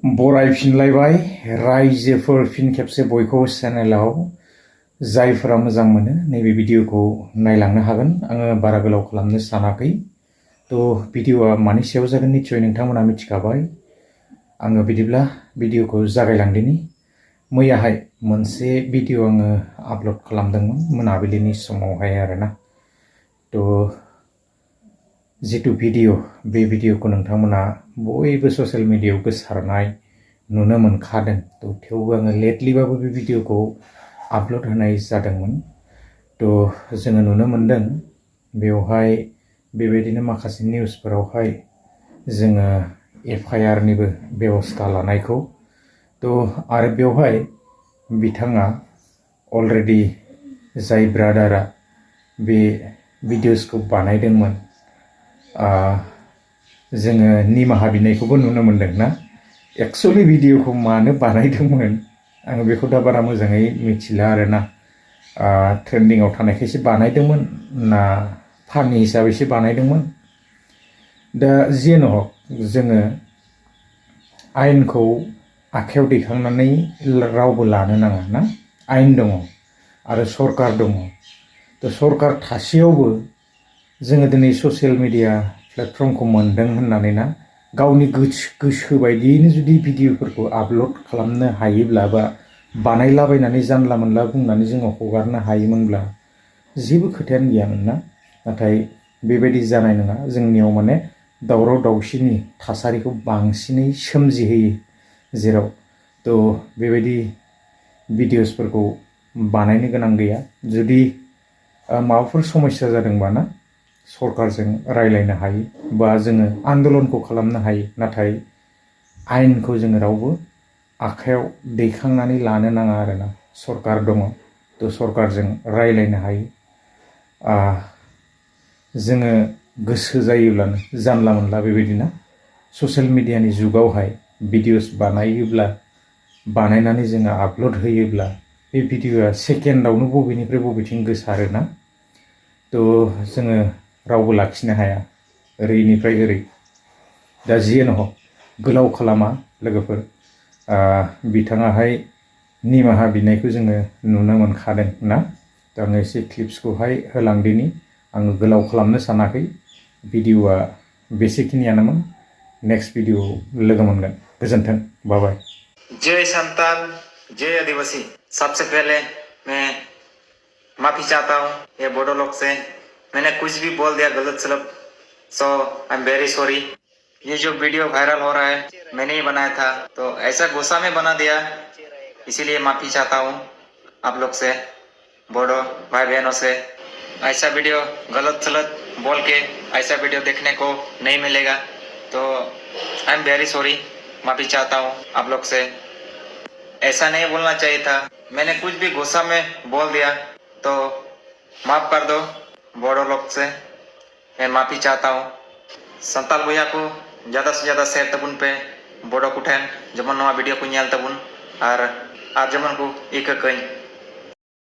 बरायफिनलायबाय रायजोफोर फिन खेबसे बयखौबो चेनेलाव जायफोरा मोजां मोनो नैबे भिडिअखौ नायलांनो हागोन। आङो बारा गोलाव खालामनो सानाखै। थ' भिडिअआ मानि सायाव जागोन निश्चय नोंथांमोना मिथिखाबाय। आङो बिदिब्ला भिडिअखौ जागायलांदिनि। मैयाहाय मोनसे भिडिअ आङो आपल'ड खालामदोंमोन मोनाबिलिनि समावहाय आरोना। थ' जितु भिडिअ बे भिडिअखौ नोंथांमोना बयबो ससियेल मिडियायाव गोसारनाय नुनो मोनखादों। थ' थेवबो आङो लेटलिबाबो बे भिडिअखौ आपल'ड होनाय जादोंमोन। थ' जोङो नुनो मोनदों बेवहाय बेबायदिनो माखासे निउसफोरावहाय जोङो FIR निबो बेबस्था लानायखौ। थ' आरो बेवहाय बिथाङा अलरेडि जाय ब्रादारा बे भिडिअसखौ बानायदोंमोन जोङो निमाहा बिनायखौबो नुनो मोनदों ना। एक्सुअलि भिडिअखौ मानो बानायदोंमोन आङो बेखौ दा बारा मोजाङै मिथिला आरोना। ट्रेन्डिंआव थानायखायसो बानायदोंमोन ना फानि हिसाबैसो बानायदोंमोन। दा जियानो हक जोङो आयेनखौ आखायाव दैखांनानै रावबो लानो नाङा ना। आयेन दङ आरो सरकार दङ। थ' सरकार थासेयावबो जोङो दिनै ससियेल मिडिया प्लेटफर्मखौ मोनदों होननानै ना गावनि गोसो बायदियैनो जुदि भिडिअफोरखौ आपल'ड खालामनो हायोब्ला बा बानायलाबायनानै जानला मोनला बुंनानै जोङो हगारनो हायोमोनब्ला जेबो खोथायानो गैयामोन ना। नाथाय बेबायदि जानाय नङा। जोंनियाव माने दावराव दावसिनि थासारिखौ बांसिनै सोमजिहोयो जेराव। थ' बेबायदि भिडिअसफोरखौ बानायनो गोनां गैया। जुदि माबाफोर समस्या जादोंबा ना सरकारजों रायलायनो हायो बा जोङो आन्दलनखौ खालामनो हायो। नाथाय आयेनखौ जोङो रावबो आखायाव दैखांनानै लानो नाङा आरोना। सरकार दङ थ' सरकारजों रायलायनो हायो। जोङो गोसो जायोब्लानो जानला मोनला बेबायदिना ससियेल मिडियानि जुगावहाय भिडिअस बानायनानै जोङो आपल'ड होयोब्ला बे भिडिअआ सेकेन्डआवनो बबेनिफ्राय बबेथिं गोसारोना। थ' जोङो रावबो लाखिनो हाया ओरैनिफ्राय ओरै। दा जियानो हक गोलाव खालामा लोगोफोर। बिथाङाहाय निमाहा बिनायखौ जोङो नुनो मोनखादों ना। दा आङो एसे क्लिप्सखौहाय होलांदिनि। आङो गोलाव खालामनो सानाखै। भिडिअआ बेसेखिनियानोमोन। नेक्स्ट भिडिअ लोगो मोनगोन। गोजोन्थों। बाय बाय। जय संताल, जय आदिवासी। सबसे पहले मैं माफी चाहता हूँ ये बोडो लोग से। मैंने कुछ भी बोल दिया गलत सलत, सो आई एम वेरी सॉरी। ये जो वीडियो वायरल हो रहा है मैंने ही बनाया था, तो ऐसा गुस्सा में बना दिया, इसीलिए माफी चाहता हूँ आप लोग से, बोडो भाई बहनों से। ऐसा वीडियो गलत सलत बोल के ऐसा वीडियो देखने को नहीं मिलेगा। तो आई एम वेरी सॉरी, माफी चाहता हूँ आप लोग से। ऐसा नहीं बोलना चाहिए था। मैंने कुछ भी गुस्सा में बोल दिया तो माफ कर दो बोडो लोग से। मैं माफी चाहता हूँ। संताल भैया को ज़्यादा से ज़्यादा शेयर तबुन पे बोडो कुठेन जमन नवा वीडियो को ᱧᱮᱞ तबुन और जेमन को इक कई